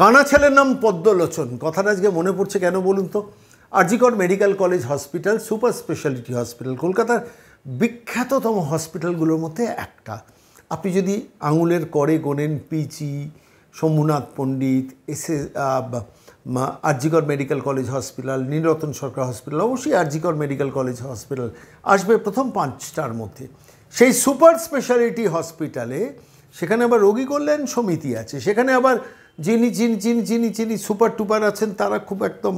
কানা ছেলের নাম পদ্মলোচন। কথাটা আজকে মনে পড়ছে কেন বলুন তো? আর.জি. কর medical college hospital super speciality hospital, কলকাতার বিখ্যাততম হসপিটালগুলোর মধ্যে একটা। আপনি যদি আঙুলের করে গোনেন পিজি, শম্ভুনাথ পণ্ডিত, আর.জি. কর মেডিকেল কলেজ হসপিটাল, নীলরতন সরকার হসপিটাল, অবশ্যই আর.জি. কর মেডিকেল কলেজ হসপিটাল আসবে প্রথম 5টার মধ্যে। সেই সুপার স্পেশালিটি হসপিটালে সেখানে আবার রোগী কল্যাণ সমিতি আছে, সেখানে আবার যিনি সুপার টুপার আছেন তারা খুব একদম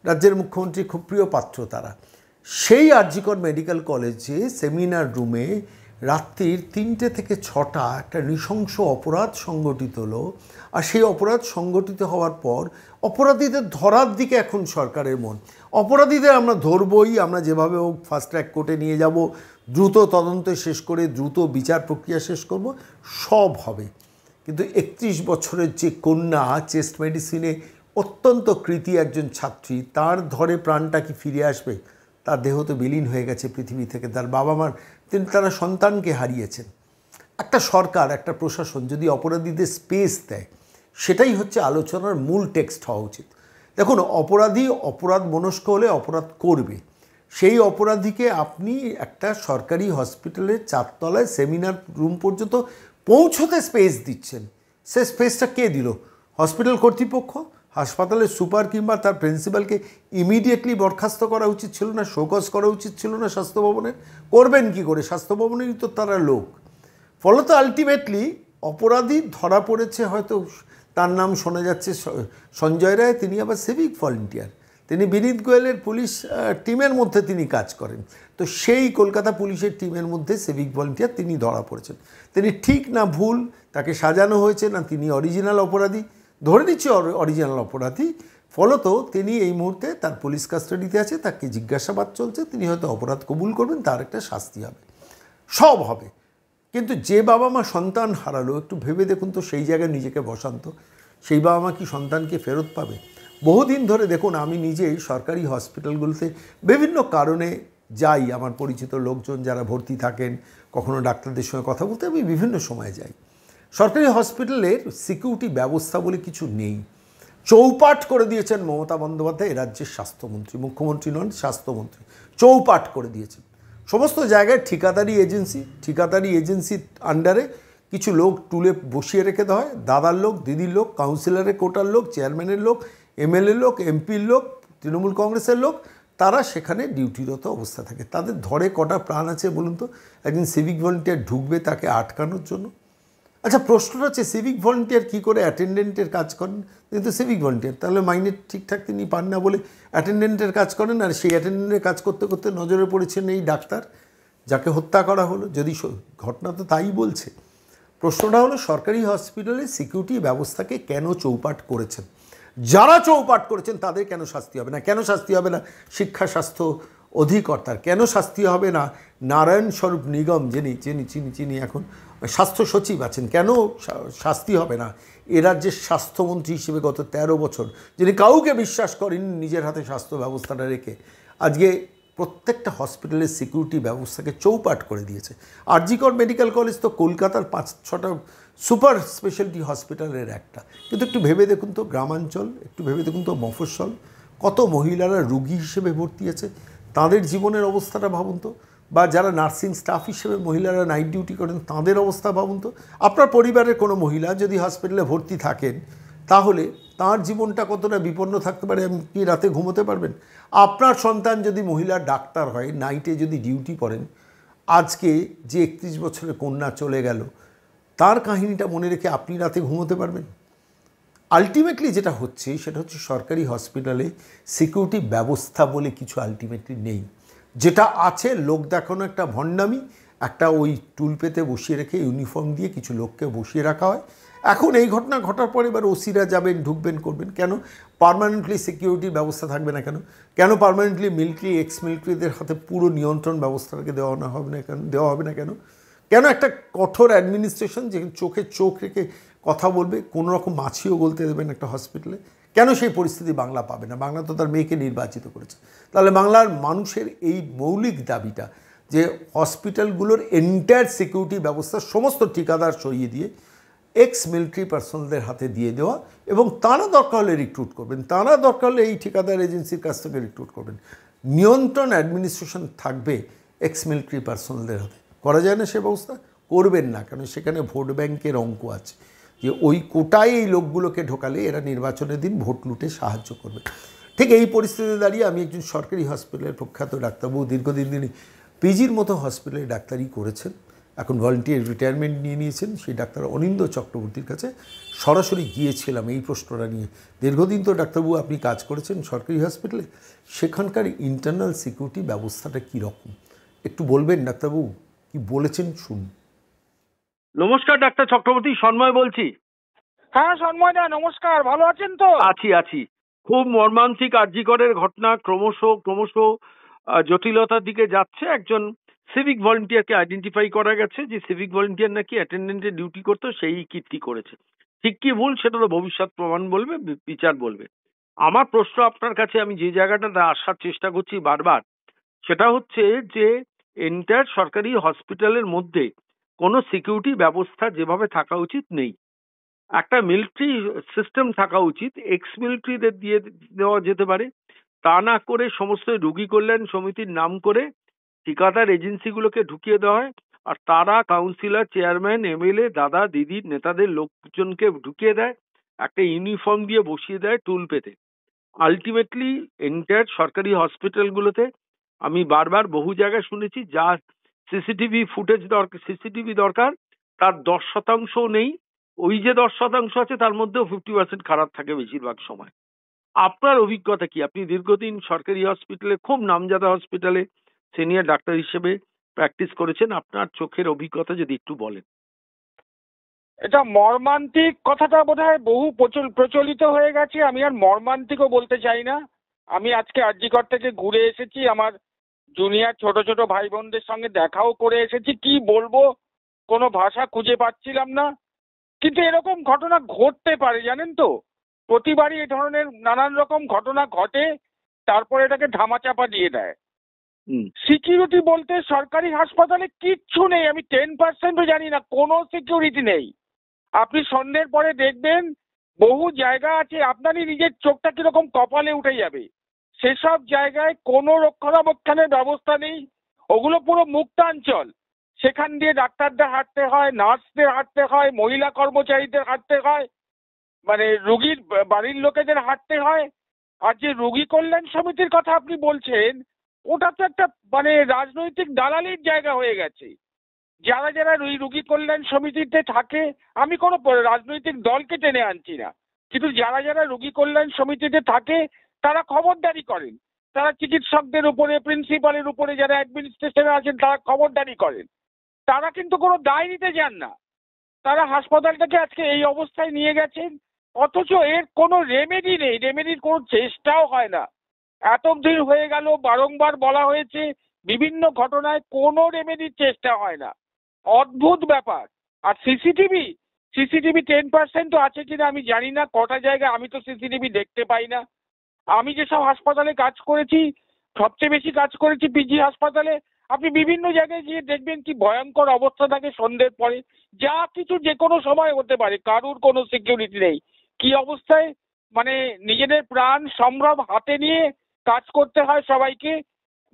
রাজ্যের মুখ্যমন্ত্রী খুব প্রিয় পাত্র তারা। সেই আর.জি. কর মেডিকেল কলেজে সেমিনার রুমে রাত্রির 3টে থেকে 6টা একটা নৃশংস অপরাধ সংগঠিত হলো। আর সেই অপরাধ সংগঠিত হওয়ার পর অপরাধীদের ধরার দিকে এখন সরকারের মন। অপরাধীদের আমরা ধরবই, আমরা যেভাবে হোক ফাস্ট ট্র্যাক কোর্টে নিয়ে যাব, দ্রুত তদন্ত শেষ করে দ্রুত বিচার প্রক্রিয়া শেষ করব, সব হবে। কিন্তু 31 বছরের যে কন্যা, চেস্ট মেডিসিনে অত্যন্ত কৃতী একজন ছাত্রী, তার ধরে প্রাণটা কি ফিরে আসবে? তার দেহ তো বিলীন হয়ে গেছে পৃথিবী থেকে, তার বাবা মার তারা সন্তানকে হারিয়েছেন। একটা সরকার, একটা প্রশাসন যদি অপরাধীদের স্পেস দেয়, সেটাই হচ্ছে আলোচনার মূল টেক্সট হওয়া উচিত। দেখুন, অপরাধী অপরাধ মনস্ক হলে অপরাধ করবে। সেই অপরাধীকে আপনি একটা সরকারি হসপিটালের 4তলায় সেমিনার রুম পর্যন্ত পৌঁছতে স্পেস দিচ্ছেন। সে স্পেসটা কে দিল? হসপিটাল কর্তৃপক্ষ? হাসপাতালের সুপার কিংবা তার প্রিন্সিপালকে ইমিডিয়েটলি বরখাস্ত করা উচিত ছিল না? শোকজ করা উচিত ছিল না স্বাস্থ্য ভবনের? করবেন কি করে? স্বাস্থ্য ভবনেরই তো তারা লোক। ফলত আলটিমেটলি অপরাধী ধরা পড়েছে, হয়তো তার নাম শোনা যাচ্ছে সঞ্জয় রায়, তিনি আবার সিভিক ভলেন্টিয়ার, তিনি বিনীত গোয়েলের পুলিশ টিমের মধ্যে তিনি কাজ করেন। তো সেই কলকাতা পুলিশের টিমের মধ্যে সিভিক ভলেন্টিয়ার তিনি ধরা পড়েছেন। তিনি ঠিক না ভুল, তাকে সাজানো হয়েছে না তিনি অরিজিনাল অপরাধী? ধরে নিচ্ছে অরিজিনাল অপরাধী। ফলত তিনি এই মুহূর্তে তার পুলিশ কাস্টাডিতে আছে, তাকে জিজ্ঞাসাবাদ চলছে, তিনি হয়তো অপরাধ কবুল করবেন, তার একটা শাস্তি হবে, সব হবে। কিন্তু যে বাবা মা সন্তান হারালো, একটু ভেবে দেখুন তো, সেই জায়গায় নিজেকে বসান্ত, সেই বাবা মা কি সন্তানকে ফেরত পাবে? বহুদিন ধরে দেখুন, আমি নিজেই সরকারি হসপিটালগুলোতে বিভিন্ন কারণে যাই, আমার পরিচিত লোকজন যারা ভর্তি থাকেন, কখনো ডাক্তারদের সঙ্গে কথা বলতে আমি বিভিন্ন সময় যাই। সরকারি হসপিটালের সিকিউরিটি ব্যবস্থা বলে কিছু নেই। চৌপাট করে দিয়েছেন মমতা বন্দ্যোপাধ্যায়, রাজ্যের স্বাস্থ্যমন্ত্রী, মুখ্যমন্ত্রী নন, স্বাস্থ্যমন্ত্রী। চৌপাট করে দিয়েছেন। সমস্ত জায়গায় ঠিকাদারি এজেন্সির আন্ডারে কিছু লোক তুলে বসিয়ে রেখে দেওয়া হয়, দাদার লোক, দিদির লোক, কাউন্সিলরের কোটার লোক, চেয়ারম্যানের লোক, এমএলএ লোক, এমপির লোক, তৃণমূল কংগ্রেসের লোক, তারা সেখানে ডিউটিরত অবস্থা থাকে। তাদের ধরে কটা প্রাণ আছে বলুন তো? একজন সিভিক ভলেন্টিয়ার ঢুকবে তাকে আটকানোর জন্য? আচ্ছা, প্রশ্নটা হচ্ছে সিভিক ভলেন্টিয়ার কী করে অ্যাটেন্ডেন্টের কাজ করেন? তিনি তো সিভিক ভলেন্টিয়ার, তাহলে মাইনে ঠিকঠাক তিনি পান না বলে অ্যাটেন্ডেন্টের কাজ করেন। আর সেই অ্যাটেন্ডেন্টের কাজ করতে করতে নজরে পড়েছেন এই ডাক্তার, যাকে হত্যা করা হলো। যদি ঘটনা তো তাই বলছে। প্রশ্নটা হলো, সরকারি হসপিটালে সিকিউরিটি ব্যবস্থাকে কেন চৌপাট করেছেন? যারা চৌপাট করেছেন তাদের কেন শাস্তি হবে না? কেন শাস্তি হবে না শিক্ষা স্বাস্থ্য অধিকর্তার? কেন শাস্তি হবে না নারায়ণ স্বরূপ নিগম, যিনি এখন স্বাস্থ্য সচিব আছেন? কেন শাস্তি হবে না এ রাজ্যের স্বাস্থ্যমন্ত্রী হিসেবে গত 13 বছর, যিনি কাউকে বিশ্বাস করেননি নিজের হাতে স্বাস্থ্য ব্যবস্থাটা রেখে, আজকে প্রত্যেকটা হসপিটালের সিকিউরিটি ব্যবস্থাকে চৌপাট করে দিয়েছে? আর.জি. কর মেডিকেল কলেজ তো কলকাতার 5-6টা সুপার স্পেশালিটি হসপিটালের একটা। কিন্তু একটু ভেবে দেখুন তো, গ্রামাঞ্চল, একটু ভেবে দেখুন তো মফস্বল, কত মহিলারা রুগী হিসেবে ভর্তি আছে, তাদের জীবনের অবস্থাটা ভাবুন তো। বা যারা নার্সিং স্টাফ হিসেবে মহিলারা নাইট ডিউটি করেন, তাদের অবস্থা ভাবুন তো। আপনার পরিবারের কোনো মহিলা যদি হসপিটালে ভর্তি থাকেন, তাহলে তার জীবনটা কতটা বিপন্ন থাকতে পারে, আপনি রাতে ঘুমোতে পারবেন? আপনার সন্তান যদি মহিলা ডাক্তার হয়, নাইটে যদি ডিউটি করেন, আজকে যে 31 বছরের কন্যা চলে গেল, তার কাহিনীটা মনে রেখে আপনি রাতে ঘুমোতে পারবেন? আলটিমেটলি যেটা হচ্ছে সেটা হচ্ছে, সরকারি হসপিটালে সিকিউরিটি ব্যবস্থা বলে কিছু আলটিমেটলি নেই। যেটা আছে লোক দেখানো একটা ভণ্ডামি, একটা ওই টুল পেতে বসিয়ে রেখে ইউনিফর্ম দিয়ে কিছু লোককে বসিয়ে রাখা হয়। এখন এই ঘটনা ঘটার পরে এবার ওসিরা যাবেন, ঢুকবেন, করবেন। কেন পার্মানেন্টলি সিকিউরিটির ব্যবস্থা থাকবে না? কেন পার্মানেন্টলি মিলিটারি, এক্স মিলিটারিদের হাতে পুরো নিয়ন্ত্রণ ব্যবস্থাটাকে দেওয়া হবে না? কেন একটা কঠোর অ্যাডমিনিস্ট্রেশন যে চোখে চোখ রেখে কথা বলবে, কোনো রকম মাছিও গলতে দেবেন একটা হসপিটালে? কেন সেই পরিস্থিতি বাংলা পাবে না? বাংলা তো তার মেয়েকে নির্বাচিত করেছে। তাহলে বাংলার মানুষের এই মৌলিক দাবিটা যে হসপিটালগুলোর এন্টায়ার সিকিউরিটি ব্যবস্থা সমস্ত ঠিকাদার সরিয়ে দিয়ে এক্স মিলিটারি পার্সোনালদের হাতে দিয়ে দেওয়া, এবং তারা দরকার হলে রিক্রুট করবেন, তারা দরকার হলে এই ঠিকাদার এজেন্সির কাছ থেকে রিক্রুট করবেন। নিয়ন্ত্রণ অ্যাডমিনিস্ট্রেশন থাকবে এক্স মিলিটারি পার্সোনালদের হাতে। করা যায় না সে ব্যবস্থা? করবেন না, কারণ সেখানে ভোট ব্যাংকের অঙ্ক আছে, যে ওই কোটায় এই লোকগুলোকে ঢোকালে এরা নির্বাচনের দিন ভোট লুটে সাহায্য করবে। ঠিক এই পরিস্থিতিতে দাঁড়িয়ে আমি একজন সরকারি হসপিটালের প্রখ্যাত ডাক্তারবাবু, দীর্ঘদিন তিনি পিজির মতো হসপিটালে ডাক্তারি করেছেন, এখন ভলান্টিয়ার রিটায়ারমেন্ট নিয়ে নিয়েছেন, সেই ডাক্তার অনিন্দ চক্রবর্তীর কাছে সরাসরি গিয়েছিলাম এই প্রশ্নটা নিয়ে। দীর্ঘদিন তো ডাক্তারবাবু আপনি কাজ করেছেন সরকারি হসপিটালে, সেখানকার ইন্টারনাল সিকিউরিটি ব্যবস্থাটা কীরকম একটু বলবেন ডাক্তারবাবু? কি বলেছেন শুনুন। নমস্কার ডাক্তার চক্রবর্তী, সন্ময় বলছি। হ্যাঁ সন্ময় দা, নমস্কার। ভালো আছেন তো? আছি। খুব মর্মান্তিক আরজিকরের ঘটনা ক্রমশ জটিলতার দিকে যাচ্ছে। একজন সিভিক ভলেন্টিয়ারকে আইডেন্টিফাই করা গেছে, যে সিভিক ভলেন্টিয়ার নাকি অ্যাটেন্ডেন্টের ডিউটি করতো, সেই কীর্তি করেছে। ঠিক কি ভুল সেটা তো ভবিষ্যৎ প্রমাণ বলবে, বিচার বলবে। আমার প্রশ্ন আপনার কাছে, আমি যে জায়গাটাতে আসার চেষ্টা করছি বারবার, সেটা হচ্ছে যে এন্টায়ার সরকারি হসপিটালের মধ্যে কোনো সিকিউরিটি ব্যবস্থা যেভাবে থাকা উচিত নেই। একটা মিলিটারি সিস্টেম থাকা উচিত, এক্স মিলিটারিদের দিয়ে দেওয়া যেতে পারে। তা না করে সমস্ত রোগী কল্যাণ সমিতির নাম করে ঠিকাদার এজেন্সিগুলোকে ঢুকিয়ে দেওয়া হয়, আর তারা কাউন্সিলর, চেয়ারম্যান, এমএলএ, দাদা দিদির নেতাদের লোকজনকে ঢুকিয়ে দেয়, একটা ইউনিফর্ম দিয়ে বসিয়ে দেয় টুল পেতে। আলটিমেটলি এন্টায়ার সরকারি হসপিটালগুলোতে আমি বারবার বহু জায়গায় শুনেছি, যা সিসিটিভি ফুটেজ দরকার, সিসিটিভি দরকার, তার 10% নেই। ওই যে 10% আছে তার মধ্যেও 50% খারাপ থাকে বেশিরভাগ সময়। আপনার অভিজ্ঞতা কি? আপনি দীর্ঘদিন সরকারি হসপিটালে, খুব নামজাদা হসপিটালে সিনিয়র ডাক্তার হিসেবে প্র্যাকটিস করেছেন, আপনার চোখের অভিজ্ঞতা যদি একটু বলেন। এটা মর্মান্তিক কথাটা বোধহয় বহু প্রচলিত হয়ে গেছে, আমি আর মর্মান্তিকও বলতে চাই না। আমি আজকে আরজিকর থেকে ঘুরে এসেছি, আমার জুনিয়র ছোট ছোট ভাই বোনদের সঙ্গে দেখাও করে এসেছি। কি বলবো, কোনো ভাষা খুঁজে পাচ্ছিলাম না। কিন্তু এরকম ঘটনা ঘটতে পারে জানেন তো, প্রতিবারই এই ধরনের নানান রকম ঘটনা ঘটে, তারপরে এটাকে ধামাচাপা দিয়ে দেয়। সিকিউরিটি বলতে সরকারি হাসপাতালে কিচ্ছু নেই, আমি 10%ও জানি না, কোনো সিকিউরিটি নেই। আপনি সন্ধ্যের পরে দেখবেন বহু জায়গা আছে, আপনারই নিজের চোখটা কিরকম কপালে উঠে যাবে। সেসব জায়গায় কোনো রক্ষণাবেক্ষণের ব্যবস্থা নেই, ওগুলো পুরো মুক্তাঞ্চল। সেখান দিয়ে ডাক্তারদের হাঁটতে হয়, নার্সদের হাঁটতে হয়, মহিলা কর্মচারীদের হাঁটতে হয়, মানে রুগীর বাড়ির লোকেদের হাঁটতে হয়। আর যে রুগী কল্যাণ সমিতির কথা আপনি বলছেন, ওটা তো একটা মানে রাজনৈতিক দালালির জায়গা হয়ে গেছে। যারা যারা রুগী কল্যাণ সমিতিতে থাকে, আমি কোনো রাজনৈতিক দলকে টেনে আনছি না, কিন্তু যারা যারা রুগী কল্যাণ সমিতিতে থাকে তারা খবরদারি করেন, তারা চিকিৎসকদের উপরে, প্রিন্সিপালের উপরে, যারা অ্যাডমিনিস্ট্রেশনে আছেন তারা খবরদারি করেন। তারা কিন্তু কোনো দায় নিতে যান না। তারা হাসপাতালটাকে আজকে এই অবস্থায় নিয়ে গেছেন, অথচ এর কোনো রেমেডি নেই, রেমেডির কোনো চেষ্টাও হয় না। এতদিন হয়ে গেল, বারংবার বলা হয়েছে, বিভিন্ন ঘটনায় কোনো রেমেডির চেষ্টা হয় না। অদ্ভুত ব্যাপার। আর সিসিটিভি 10%ও আছে কিনা আমি জানি না, কটা জায়গায় আমি তো সিসিটিভি দেখতে পাই না। আমি যেসব হাসপাতালে কাজ করেছি, সবচেয়ে বেশি কাজ করেছি পিজি হাসপাতালে। আপনি বিভিন্ন জায়গায় গিয়ে দেখবেন কি ভয়ঙ্কর অবস্থা থাকে সন্ধ্যের পরে, যা কিছু যে কোনো সময় হতে পারে, কারুর কোনো সিকিউরিটি নেই। কি অবস্থায় মানে নিজেদের প্রাণ সম্ভ্রম হাতে নিয়ে কাজ করতে হয় সবাইকে,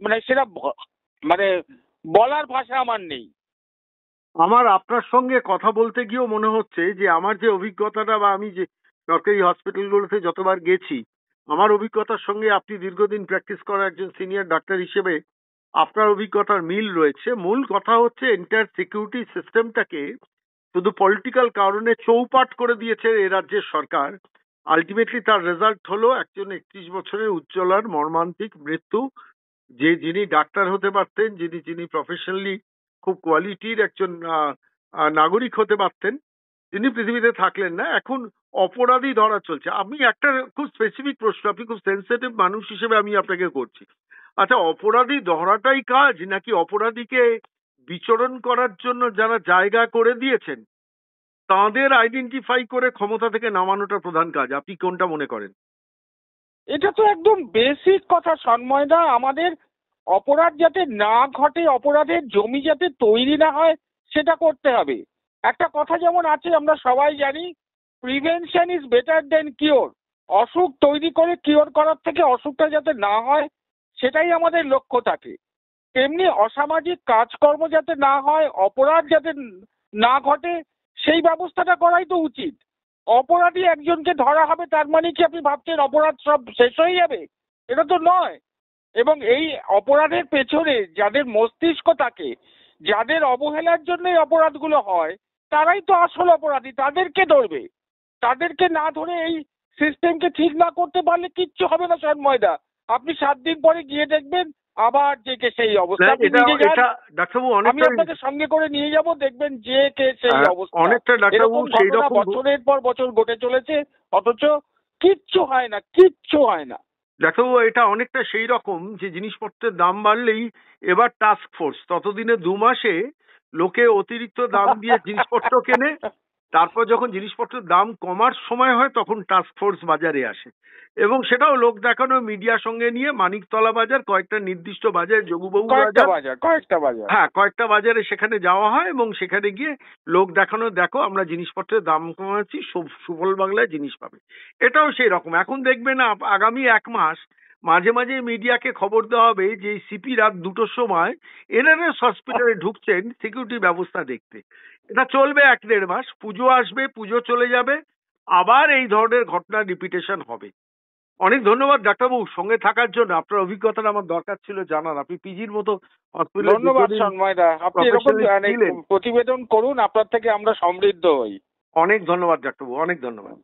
মানে সেটা মানে বলার ভাষা আমার নেই। আমার আপনার সঙ্গে কথা বলতে গিয়েও মনে হচ্ছে যে আমার যে অভিজ্ঞতাটা, বা আমি যে সরকারি হসপিটালগুলোতে যতবার গেছি, আমার অভিজ্ঞতার সঙ্গে আপনি দীর্ঘদিন প্র্যাকটিস করা একজন সিনিয়র ডাক্তার হিসেবে আপনার অভিজ্ঞতার মিল রয়েছে। মূল কথা হচ্ছে এন্টায়ার সিকিউরিটি সিস্টেমটাকে শুধু পলিটিক্যাল কারণে চৌপাট করে দিয়েছে এ রাজ্যের সরকার। আলটিমেটলি তার রেজাল্ট হলো একজন 31 বছরের উজ্জ্বলার মর্মান্তিক মৃত্যু। যিনি ডাক্তার হতে পারতেন, যিনি প্রফেশনালি খুব কোয়ালিটির একজন নাগরিক হতে পারতেন, তিনি পৃথিবীতে থাকলেন না। এখন অপরাধী ধরা চলছে। আমি একটা খুব স্পেসিফিক প্রশ্ন, আপনি খুব সেন্সিটিভ মানুষ হিসেবে আমি আপনাকে করছি। আচ্ছা, অপরাধী ধরাটাই কাজ, নাকি অপরাধীকে বিচরণ করার জন্য যারা জায়গা করে দিয়েছেন তাদের আইডেন্টিফাই করে ক্ষমতা থেকে নামানোটা প্রধান কাজ? আপনি কোনটা মনে করেন? এটা তো একদম বেসিক কথা সন্ময়দা। আমাদের অপরাধ যাতে না ঘটে, অপরাধের জমি যাতে তৈরি না হয়, সেটা করতে হবে। একটা কথা যেমন আছে, আমরা সবাই জানি, prevention is better then cure. অসুখ তৈরি করে কিওর করার থেকে অসুখটা যাতে না হয় সেটাই আমাদের লক্ষ্য থাকে। তেমনি অসামাজিক কাজকর্ম যাতে না হয়, অপরাধ যাতে না ঘটে, সেই ব্যবস্থাটা করাই তো উচিত। অপরাধী একজনকে ধরা হবে তার মানে কি আপনি ভাবছেন অপরাধ সব শেষ হয়ে যাবে? এটা তো নয়। এবং এই অপরাধের পেছনে যাদের মস্তিষ্ক থাকে, যাদের অবহেলার জন্য এই অপরাধগুলো হয়, তারাই তো আসল অপরাধী। তাদেরকে ধরবে। তাদেরকে না ধরে এই সিস্টেমকে ঠিক না করতে পারলে কিচ্ছু হবে না সন্ময়দা। আপনি 7 দিন পরে গিয়ে দেখবেন আবার যে কে সেই অবস্থা। আপনি নিজে যান, ডাক্তারবাবু আমি অনেকটা আপনাকে সঙ্গে করে নিয়ে যাব, দেখবেন যে কে সেই অবস্থা। অনেকটা ডাক্তারবাবু এরকম সেই ঘটনা রকম বছরের পর বছর ঘটে চলেছে, অথচ কিচ্ছু হয় না, কিচ্ছু হয় না। ডাক্তারবাবু এটা অনেকটা সেই রকম যে জিনিসপত্রের দাম বাড়লেই এবার টাস্ক ফোর্স, ততদিনে 2 মাসে লোকে অতিরিক্ত দাম দিয়ে জিনিসপত্র কেনে, তারপর যখন জিনিসপত্রের দাম কমার সময় হয় তখন টাস্ক ফোর্স বাজারে আসে, এবং সেটাও লোক দেখানো মিডিয়ার সঙ্গে নিয়ে মানিকতলা বাজার, কয়েকটা নির্দিষ্ট বাজার, যোগুবাবু কয়েকটা বাজার, বাজার। হ্যাঁ কয়েকটা বাজারে সেখানে যাওয়া হয় এবং সেখানে গিয়ে লোক দেখানো, দেখো আমরা জিনিসপত্রের দাম কমাচ্ছি, সুফল বাংলায় জিনিস পাবে। এটাও সেই রকম। এখন দেখবে না আগামী 1 মাস মাঝে মাঝে মিডিয়াকে খবর দেওয়া হবে যে সিপি রাত 2টোর সময় এনআরএস হসপিটালে ঢুকছেন সিকিউরিটি ব্যবস্থা দেখতে। এটা চলবে 1-1.5 মাস, পুজো আসবে, পুজো চলে যাবে, আবার এই ধরনের ঘটনা রিপিটেশন হবে। অনেক ধন্যবাদ ডাক্তারবাবু সঙ্গে থাকার জন্য। আপনার অভিজ্ঞতাটা আমার দরকার ছিল জানার। আপনি পিজির মতো হসপিটালে ধন্যবাদ সন্ময়দা, আপনি এরকম প্রতিবেদন করুন, আপনার থেকে আমরা সমৃদ্ধ হই। অনেক ধন্যবাদ ডাক্তারবাবু, অনেক ধন্যবাদ।